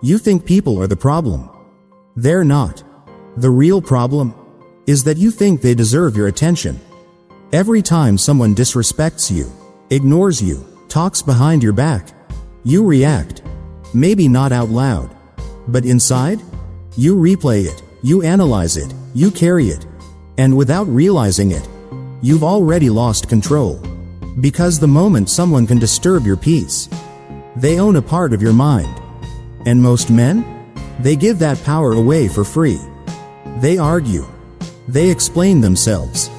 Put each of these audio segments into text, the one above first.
You think people are the problem. They're not. The real problem is that you think they deserve your attention. Every time someone disrespects you, ignores you, talks behind your back, you react. Maybe not out loud, but inside, you replay it, you analyze it, you carry it, and without realizing it, you've already lost control. Because the moment someone can disturb your peace, they own a part of your mind. And most men? They give that power away for free. They argue. They explain themselves.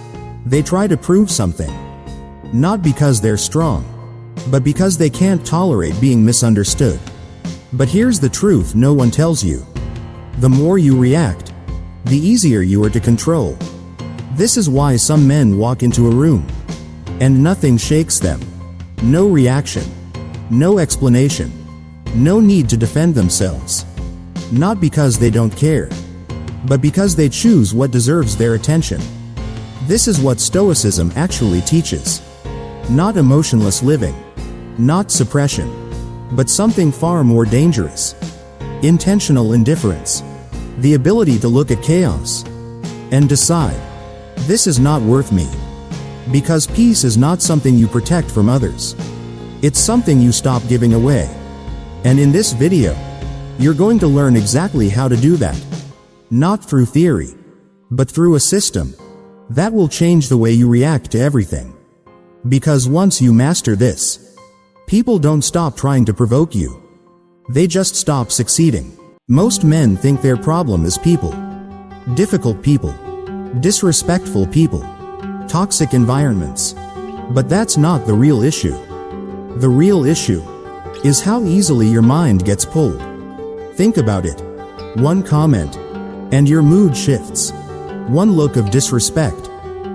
They try to prove something. Not because they're strong, but because they can't tolerate being misunderstood. But here's the truth no one tells you. The more you react, the easier you are to control. This is why some men walk into a room, and nothing shakes them. No reaction. No explanation. No need to defend themselves. Not because they don't care, but because they choose what deserves their attention. This is what Stoicism actually teaches. Not emotionless living. Not suppression. But something far more dangerous. Intentional indifference. The ability to look at chaos and decide, this is not worth me. Because peace is not something you protect from others. It's something you stop giving away. And in this video, you're going to learn exactly how to do that. Not through theory, but through a system that will change the way you react to everything. Because once you master this, people don't stop trying to provoke you. They just stop succeeding. Most men think their problem is people. Difficult people. Disrespectful people. Toxic environments. But that's not the real issue. The real issue is how easily your mind gets pulled. Think about it. One comment, and your mood shifts. One look of disrespect,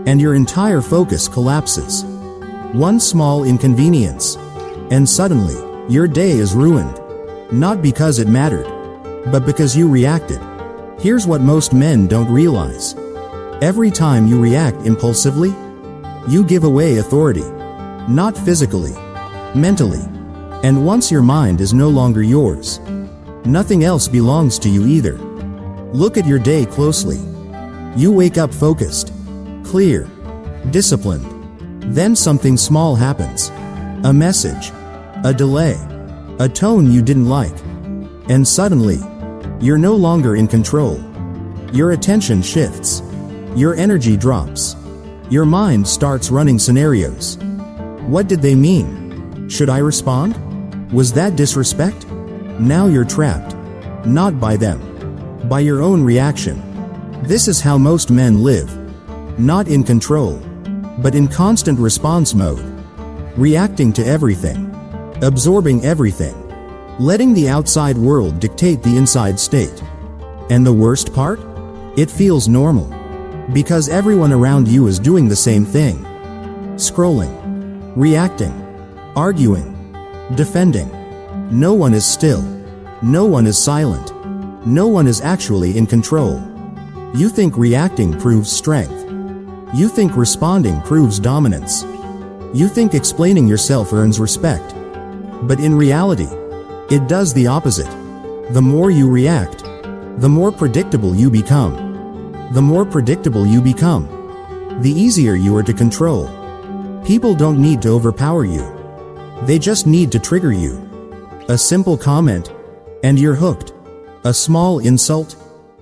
and your entire focus collapses. One small inconvenience, and suddenly, your day is ruined. Not because it mattered, but because you reacted. Here's what most men don't realize. Every time you react impulsively, you give away authority. Not physically, mentally. And once your mind is no longer yours, nothing else belongs to you either. Look at your day closely. You wake up focused, clear, disciplined. Then something small happens. A message, a delay, a tone you didn't like. And suddenly, you're no longer in control. Your attention shifts. Your energy drops. Your mind starts running scenarios. What did they mean? Should I respond? Was that disrespect? Now you're trapped. Not by them. By your own reaction. This is how most men live. Not in control, but in constant response mode. Reacting to everything. Absorbing everything. Letting the outside world dictate the inside state. And the worst part? It feels normal. Because everyone around you is doing the same thing. Scrolling. Reacting. Arguing. Defending. No one is still. No one is silent. No one is actually in control. You think reacting proves strength. You think responding proves dominance. You think explaining yourself earns respect. But in reality, it does the opposite. The more you react, the more predictable you become. The more predictable you become, the easier you are to control. People don't need to overpower you. They just need to trigger you. A simple comment, and you're hooked. A small insult,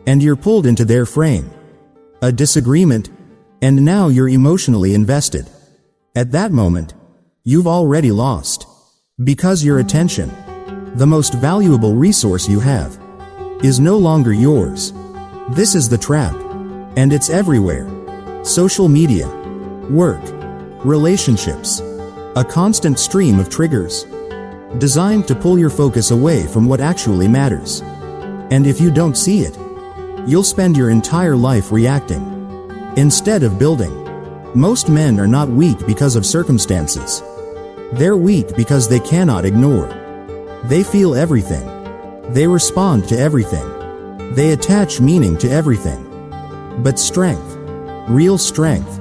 and you're pulled into their frame. A disagreement, and now you're emotionally invested. At that moment, you've already lost. Because your attention, the most valuable resource you have, is no longer yours. This is the trap. And it's everywhere. Social media, work, relationships, a constant stream of triggers, designed to pull your focus away from what actually matters. And if you don't see it, you'll spend your entire life reacting, instead of building. Most men are not weak because of circumstances. They're weak because they cannot ignore. They feel everything. They respond to everything. They attach meaning to everything. But strength, real strength,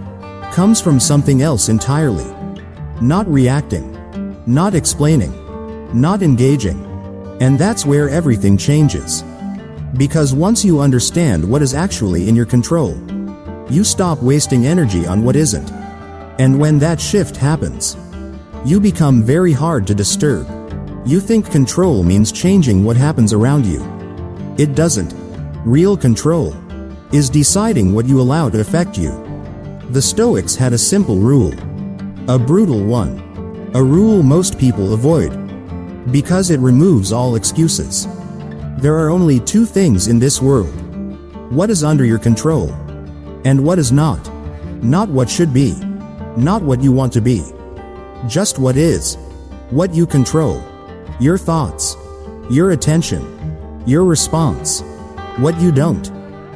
comes from something else entirely. Not reacting, not explaining, not engaging, And that's where everything changes. Because once you understand what is actually in your control, you stop wasting energy on what isn't. And when that shift happens, you become very hard to disturb. You think control means changing what happens around you. It doesn't. Real control is deciding what you allow to affect you. The Stoics had a simple rule. A brutal one. A rule most people avoid, because it removes all excuses. There are only two things in this world. What is under your control, and what is not. Not what should be, not what you want to be. Just what is. What you control. Your thoughts, your attention, your response. What you don't.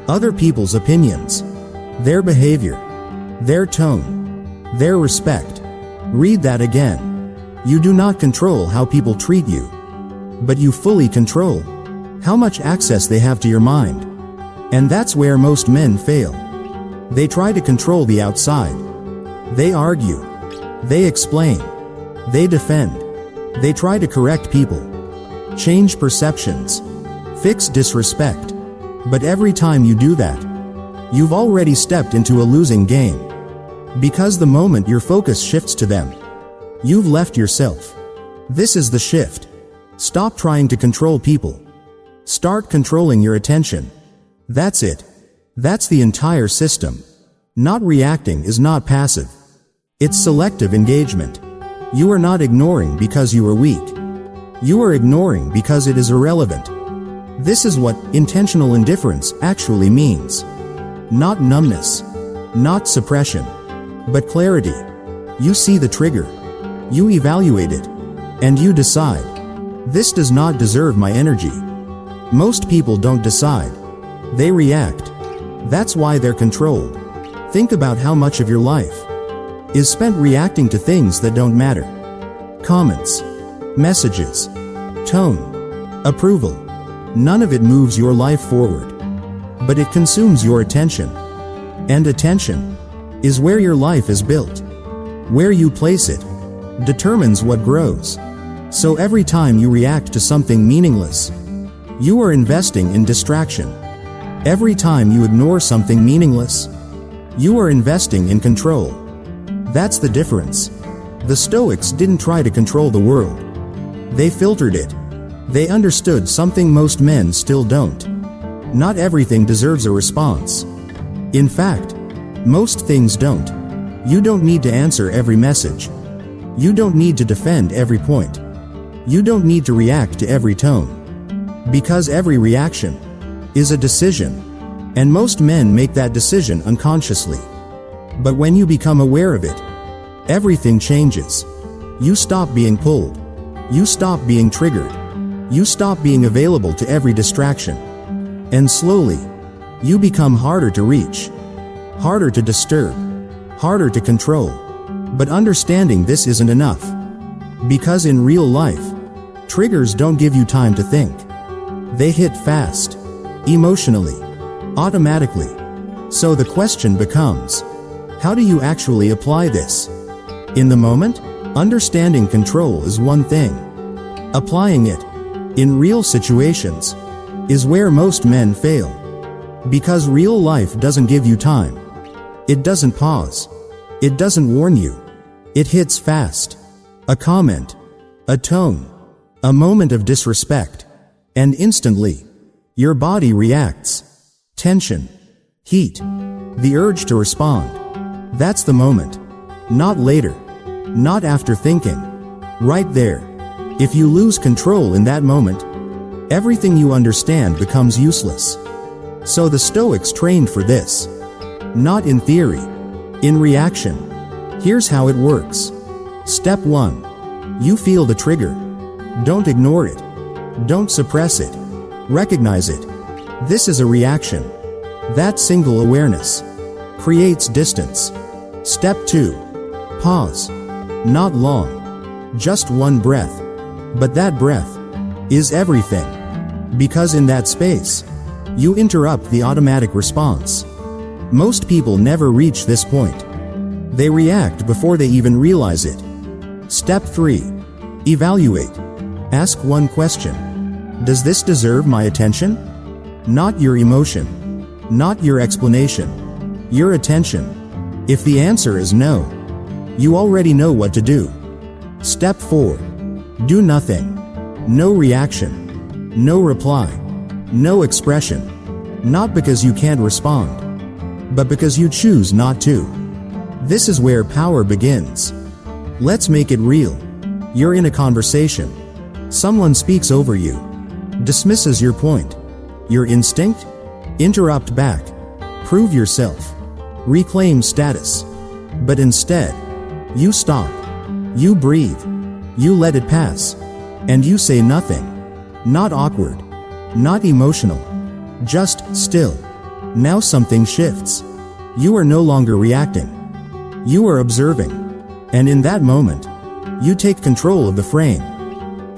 Other people's opinions, their behavior, their tone, their respect. Read that again. You do not control how people treat you, but you fully control how much access they have to your mind. And that's where most men fail. They try to control the outside. They argue. They explain. They defend. They try to correct people, change perceptions, fix disrespect. But every time you do that, you've already stepped into a losing game. Because the moment your focus shifts to them, you've left yourself. This is the shift. Stop trying to control people. Start controlling your attention. That's it. That's the entire system. Not reacting is not passive. It's selective engagement. You are not ignoring because you are weak. You are ignoring because it is irrelevant. This is what intentional indifference actually means. Not numbness, not suppression, but clarity. You see the trigger, you evaluate it, and you decide, this does not deserve my energy. Most people don't decide. They react. That's why they're controlled. Think about how much of your life is spent reacting to things that don't matter. Comments, messages, tone, approval. None of it moves your life forward, but it consumes your attention. And attention is where your life is built. Where you place it determines what grows. So every time you react to something meaningless, you are investing in distraction. Every time you ignore something meaningless, you are investing in control. That's the difference. The Stoics didn't try to control the world. They filtered it. They understood something most men still don't. Not everything deserves a response. In fact, most things don't. You don't need to answer every message. You don't need to defend every point. You don't need to react to every tone. Because every reaction is a decision, and most men make that decision unconsciously. But when you become aware of it, everything changes. You stop being pulled. You stop being triggered. You stop being available to every distraction. And slowly, you become harder to reach, harder to disturb, harder to control. But understanding this isn't enough. Because in real life, triggers don't give you time to think. They hit fast, emotionally, automatically. So the question becomes, how do you actually apply this? In the moment, understanding control is one thing. Applying it in real situations is where most men fail. Because real life doesn't give you time. It doesn't pause. It doesn't warn you. It hits fast. A comment, a tone, a moment of disrespect, and instantly, your body reacts. Tension, heat, the urge to respond. That's the moment. Not later. Not after thinking. Right there. If you lose control in that moment, everything you understand becomes useless. So the Stoics trained for this. Not in theory. In reaction. Here's how it works. Step 1. You feel the trigger. Don't ignore it. Don't suppress it. Recognize it. This is a reaction. That single awareness creates distance. Step 2. Pause. Not long. Just one breath. But that breath is everything. Because in that space, you interrupt the automatic response. Most people never reach this point. They react before they even realize it. Step 3. Evaluate. Ask one question. Does this deserve my attention? Not your emotion. Not your explanation. Your attention. If the answer is no, you already know what to do. Step 4. Do nothing. No reaction. No reply. No expression. Not because you can't respond, but because you choose not to. This is where power begins. Let's make it real. You're in a conversation. Someone speaks over you, dismisses your point. Your instinct? Interrupt back. Prove yourself. Reclaim status. But instead, you stop. You breathe. You let it pass. And you say nothing. Not awkward. Not emotional. Just still. Now something shifts. You are no longer reacting. You are observing. And in that moment, you take control of the frame.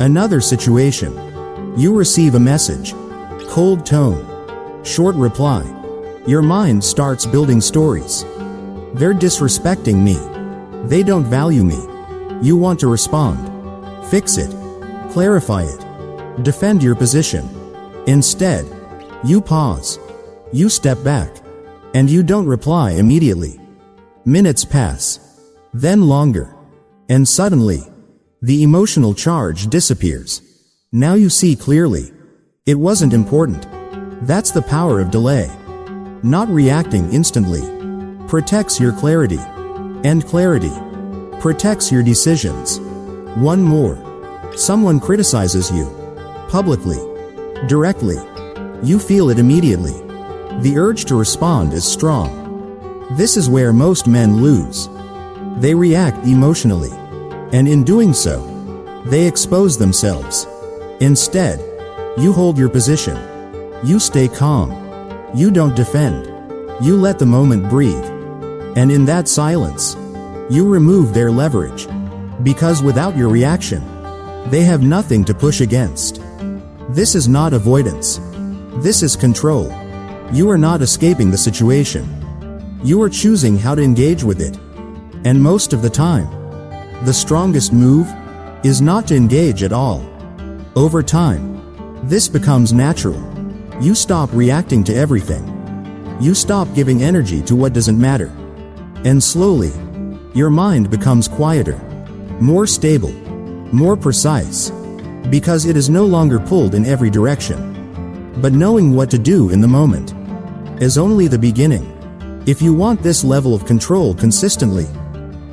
Another situation. You receive a message. Cold tone. Short reply. Your mind starts building stories. They're disrespecting me. They don't value me. You want to respond. Fix it. Clarify it. Defend your position. Instead, you pause. You step back. And you don't reply immediately. Minutes pass. Then longer. And suddenly, the emotional charge disappears. Now you see clearly. It wasn't important. That's the power of delay. Not reacting instantly protects your clarity. And clarity protects your decisions. One more. Someone criticizes you. Publicly. Directly. You feel it immediately. The urge to respond is strong. This is where most men lose. They react emotionally. And in doing so, they expose themselves. Instead, you hold your position. You stay calm. You don't defend. You let the moment breathe. And in that silence, you remove their leverage. Because without your reaction, they have nothing to push against. This is not avoidance. This is control. You are not escaping the situation. You are choosing how to engage with it. And most of the time, the strongest move is not to engage at all. Over time, this becomes natural. You stop reacting to everything. You stop giving energy to what doesn't matter. And slowly, your mind becomes quieter, more stable, more precise, because it is no longer pulled in every direction. But knowing what to do in the moment is only the beginning. If you want this level of control consistently,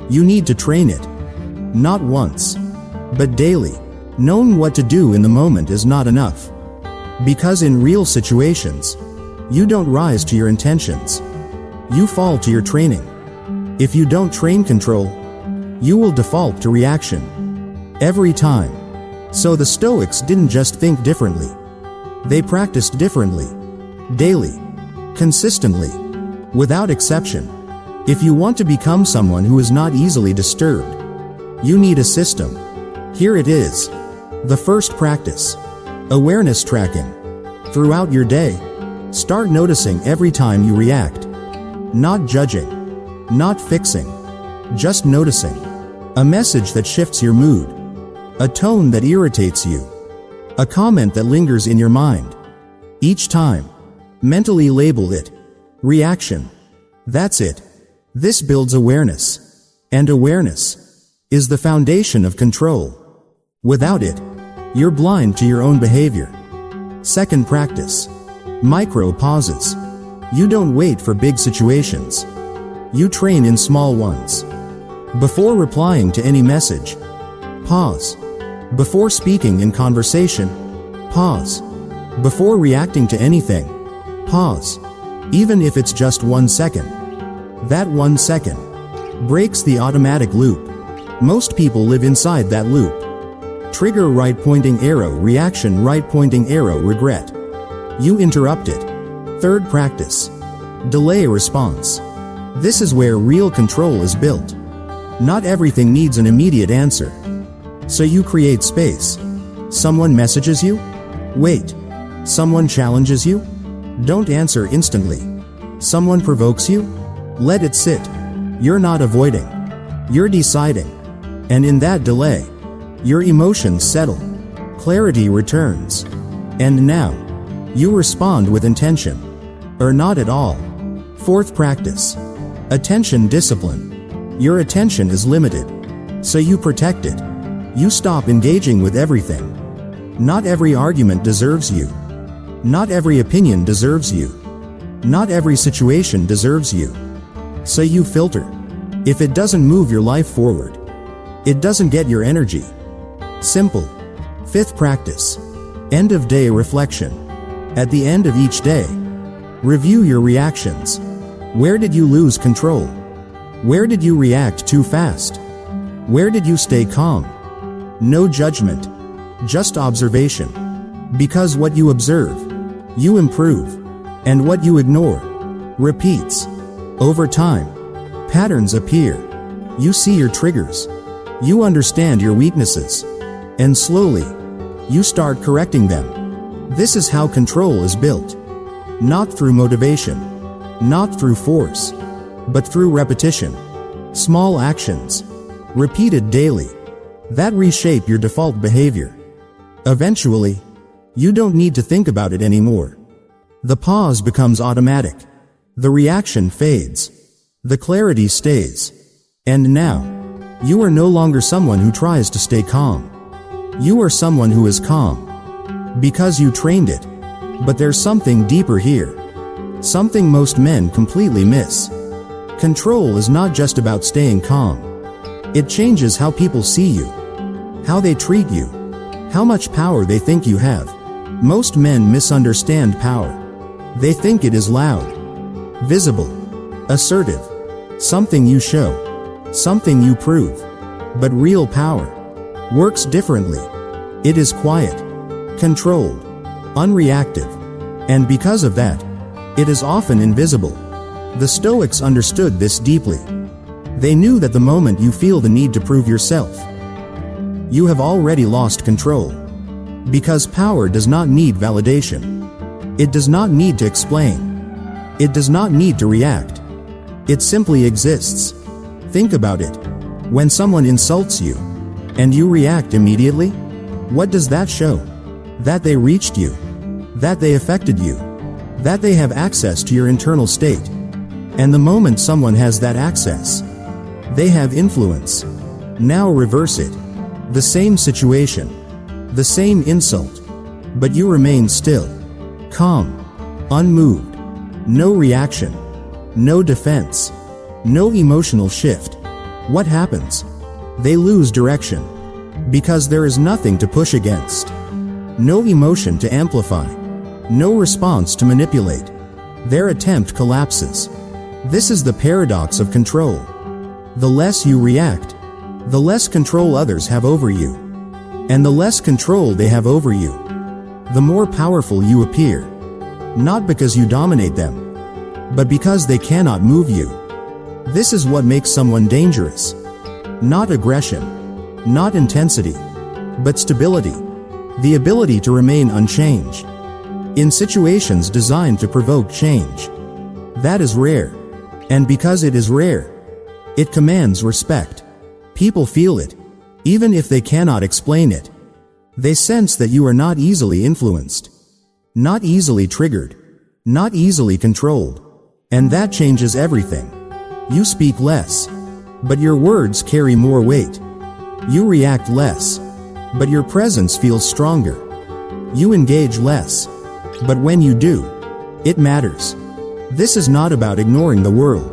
you need to train it. Not once, but daily. Knowing what to do in the moment is not enough. Because in real situations, you don't rise to your intentions. You fall to your training. If you don't train control, you will default to reaction. Every time. So the Stoics didn't just think differently. They practiced differently. Daily. Consistently. Without exception. If you want to become someone who is not easily disturbed, you need a system. Here it is. The first practice. Awareness tracking. Throughout your day, start noticing every time you react. Not judging. Not fixing. Just noticing. A message that shifts your mood. A tone that irritates you. A comment that lingers in your mind. Each time, mentally label it. Reaction. That's it. This builds awareness. And awareness is the foundation of control. Without it, you're blind to your own behavior. Second practice. Micro pauses. You don't wait for big situations. You train in small ones. Before replying to any message, pause. Before speaking in conversation, pause. Before reacting to anything, pause. Even if it's just 1 second. That 1 second breaks the automatic loop. Most people live inside that loop. Trigger right pointing arrow, reaction right pointing arrow, regret. You interrupt it. Third practice. Delay response. This is where real control is built. Not everything needs an immediate answer. So you create space. Someone messages you? Wait. Someone challenges you? Don't answer instantly. Someone provokes you? Let it sit. You're not avoiding. You're deciding. And in that delay, your emotions settle. Clarity returns. And now, you respond with intention. Or not at all. Fourth practice. Attention discipline. Your attention is limited. So you protect it. You stop engaging with everything. Not every argument deserves you. Not every opinion deserves you. Not every situation deserves you. So you filter. If it doesn't move your life forward, it doesn't get your energy. Simple. Fifth practice. End of day reflection. At the end of each day, review your reactions. Where did you lose control? Where did you react too fast? Where did you stay calm? No judgment, just observation. Because what you observe, you improve. And what you ignore, repeats. Over time, patterns appear. You see your triggers. You understand your weaknesses. And slowly, you start correcting them. This is how control is built. Not through motivation, not through force, but through repetition. Small actions, repeated daily, that reshape your default behavior. Eventually, you don't need to think about it anymore. The pause becomes automatic. The reaction fades. The clarity stays. And now, you are no longer someone who tries to stay calm. You are someone who is calm. Because you trained it. But there's something deeper here. Something most men completely miss. Control is not just about staying calm. It changes how people see you. How they treat you. How much power they think you have. Most men misunderstand power. They think it is loud, visible, assertive, something you show, something you prove. But real power works differently. It is quiet, controlled, unreactive, and because of that, it is often invisible. The Stoics understood this deeply. They knew that the moment you feel the need to prove yourself, you have already lost control. Because power does not need validation. It does not need to explain. It does not need to react. It simply exists. Think about it. When someone insults you, and you react immediately, what does that show? That they reached you. That they affected you. That they have access to your internal state. And the moment someone has that access, they have influence. Now reverse it. The same situation. The same insult. But you remain still. Calm. Unmoved. No reaction. No defense. No emotional shift. What happens? They lose direction. Because there is nothing to push against. No emotion to amplify. No response to manipulate. Their attempt collapses. This is the paradox of control. The less you react, the less control others have over you. And the less control they have over you, the more powerful you appear. Not because you dominate them, but because they cannot move you. This is what makes someone dangerous. Not aggression, not intensity, but stability. The ability to remain unchanged. In situations designed to provoke change. That is rare. And because it is rare, it commands respect. People feel it, even if they cannot explain it. They sense that you are not easily influenced, not easily triggered, not easily controlled. And that changes everything. You speak less, but your words carry more weight. You react less, but your presence feels stronger. You engage less, but when you do, it matters. This is not about ignoring the world.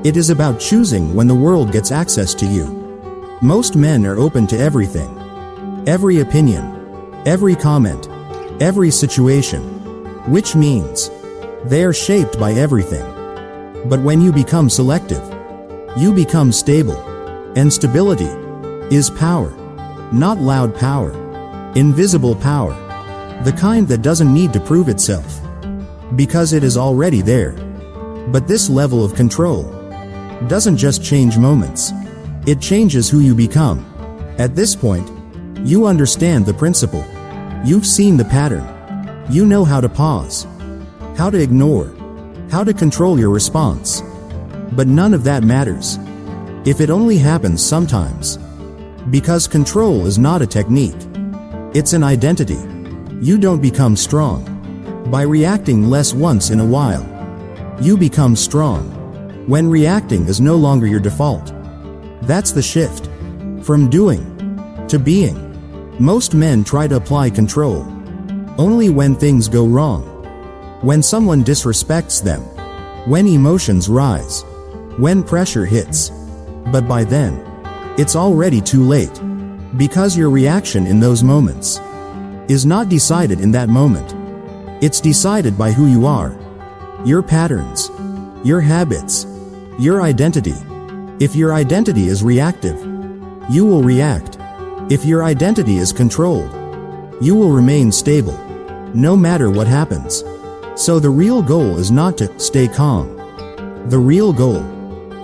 It is about choosing when the world gets access to you. Most men are open to everything. Every opinion, every comment, every situation, which means they are shaped by everything. But when you become selective, you become stable. And stability is power. Not loud power. Invisible power. The kind that doesn't need to prove itself. Because it is already there. But this level of control doesn't just change moments. It changes who you become. At this point, you understand the principle. You've seen the pattern. You know how to pause, how to ignore, how to control your response. But none of that matters if it only happens sometimes. Because control is not a technique. It's an identity. You don't become strong by reacting less once in a while. You become strong when reacting is no longer your default. That's the shift from doing to being. Most men try to apply control only when things go wrong, when someone disrespects them, when emotions rise, when pressure hits. But by then, it's already too late, because your reaction in those moments is not decided in that moment. It's decided by who you are, your patterns, your habits, your identity. If your identity is reactive, you will react. If your identity is controlled, you will remain stable, no matter what happens. So the real goal is not to stay calm. The real goal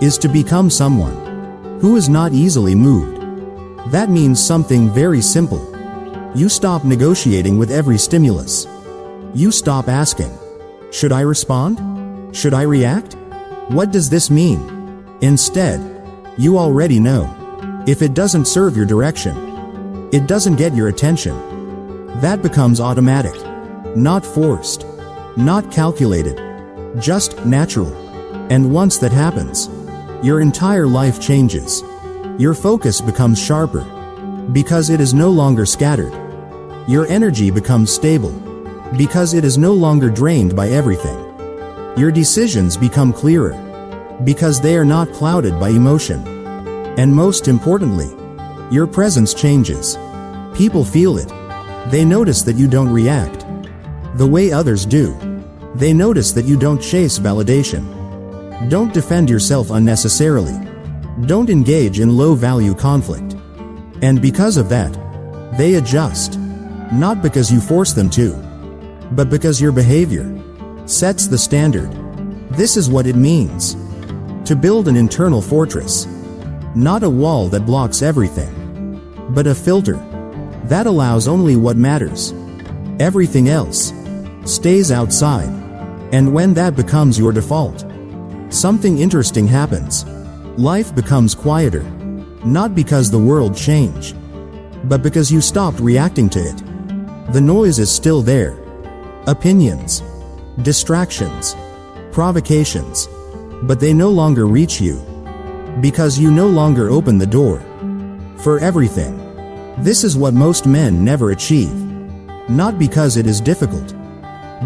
is to become someone who is not easily moved. That means something very simple. You stop negotiating with every stimulus. You stop asking, should I respond? Should I react? What does this mean? Instead, you already know. If it doesn't serve your direction, it doesn't get your attention. That becomes automatic, not forced, not calculated, just natural. And once that happens, your entire life changes. Your focus becomes sharper, because it is no longer scattered. Your energy becomes stable, because it is no longer drained by everything. Your decisions become clearer, because they are not clouded by emotion. And most importantly, your presence changes. People feel it. They notice that you don't react the way others do. They notice that you don't chase validation. Don't defend yourself unnecessarily. Don't engage in low-value conflict. And because of that, they adjust. Not because you force them to, but because your behavior sets the standard. This is what it means to build an internal fortress. Not a wall that blocks everything, but a filter that allows only what matters. Everything else stays outside. And when that becomes your default, something interesting happens. Life becomes quieter, not because the world changed, but because you stopped reacting to it. The noise is still there. Opinions, distractions, provocations, but they no longer reach you, because you no longer open the door for everything. This is what most men never achieve, not because it is difficult,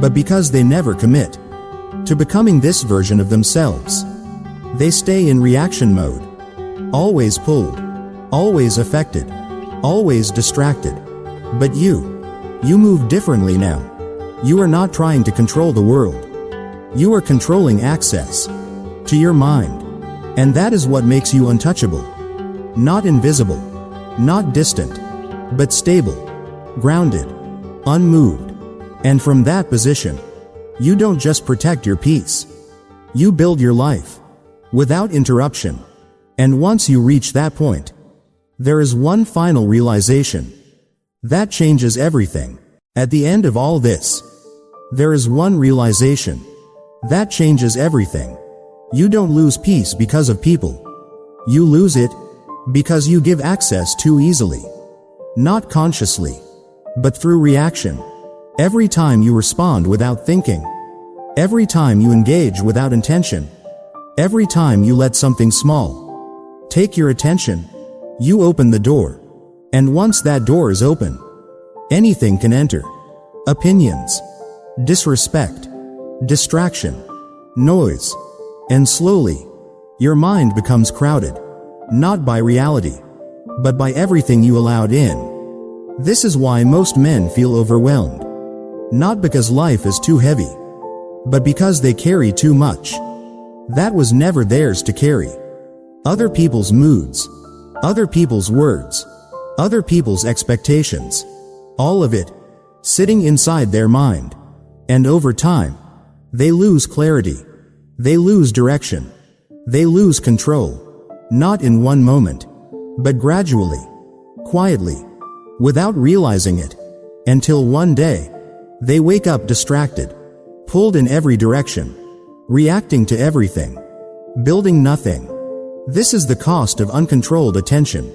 but because they never commit to becoming this version of themselves. They stay in reaction mode, always pulled, always affected, always distracted. But you move differently now. You are not trying to control the world. You are controlling access to your mind. And that is what makes you untouchable. Not invisible, not distant, but stable, grounded, unmoved. And from that position, you don't just protect your peace. You build your life without interruption. And once you reach that point, there is one final realization that changes everything. At the end of all this, there is one realization that changes everything. You don't lose peace because of people. You lose it because you give access too easily. Not consciously, but through reaction. Every time you respond without thinking, every time you engage without intention, every time you let something small take your attention, you open the door. And once that door is open, anything can enter. Opinions, disrespect, distraction, noise. And slowly, your mind becomes crowded, not by reality, but by everything you allowed in. This is why most men feel overwhelmed. Not because life is too heavy, but because they carry too much that was never theirs to carry. Other people's moods, other people's words, other people's expectations, all of it sitting inside their mind. And over time, they lose clarity. They lose direction. They lose control. Not in one moment, but gradually, quietly, without realizing it, until one day, they wake up distracted, pulled in every direction, reacting to everything, building nothing. This is the cost of uncontrolled attention.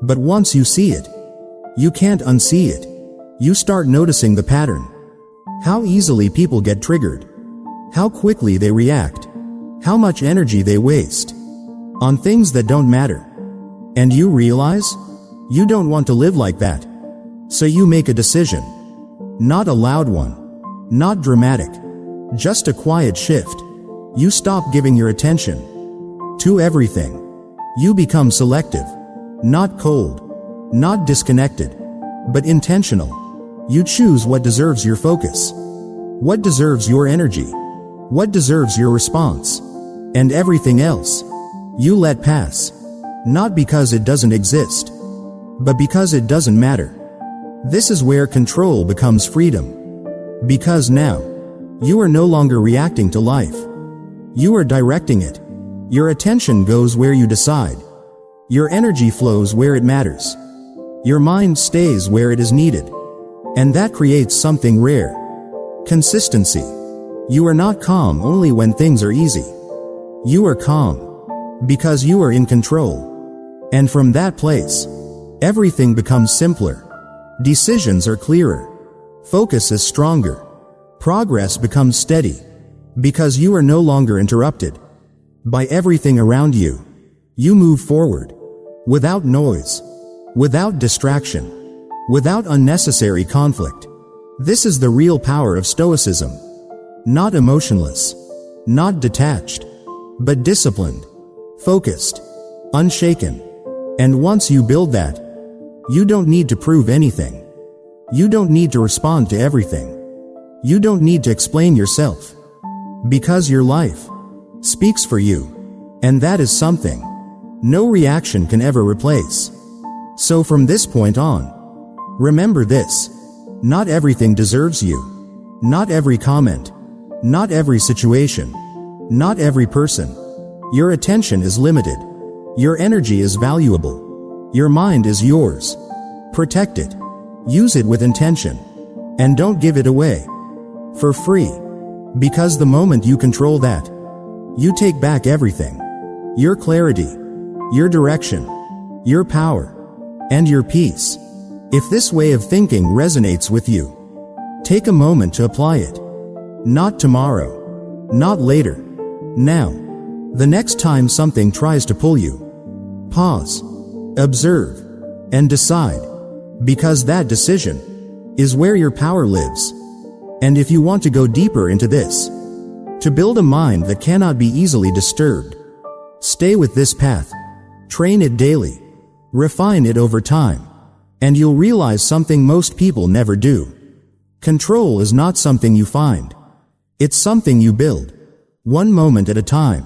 But once you see it, you can't unsee it. you start noticing the pattern. How easily people get triggered. How quickly they react. How much energy they waste on things that don't matter. And you realize you don't want to live like that. So you make a decision. Not a loud one. Not dramatic. Just a quiet shift. You stop giving your attention to everything. You become selective. Not cold. Not disconnected. But intentional. You choose what deserves your focus. What deserves your energy. What deserves your response. And everything else you let pass. Not because it doesn't exist, but because it doesn't matter. This is where control becomes freedom. Because now, you are no longer reacting to life. You are directing it. Your attention goes where you decide. Your energy flows where it matters. Your mind stays where it is needed. And that creates something rare. Consistency. You are not calm only when things are easy. You are calm because you are in control. And from that place, everything becomes simpler. Decisions are clearer. Focus is stronger. Progress becomes steady. Because you are no longer interrupted by everything around you. You move forward. Without noise. Without distraction. Without unnecessary conflict. This is the real power of Stoicism. Not emotionless. Not detached. But disciplined. Focused. Unshaken. And once you build that, you don't need to prove anything. You don't need to respond to everything. You don't need to explain yourself. Because your life speaks for you. And that is something no reaction can ever replace. So from this point on, remember this. Not everything deserves you. Not every comment. Not every situation. Not every person. Your attention is limited. Your energy is valuable. Your mind is yours. Protect it. Use it with intention. And don't give it away for free. Because the moment you control that, you take back everything. Your clarity, your direction, your power, and your peace. If this way of thinking resonates with you, take a moment to apply it. Not tomorrow. Not later. Now. The next time something tries to pull you, pause, observe, and decide. Because that decision is where your power lives. And if you want to go deeper into this, to build a mind that cannot be easily disturbed, stay with this path. Train it daily. Refine it over time. And you'll realize something most people never do. Control is not something you find. It's something you build. One moment at a time.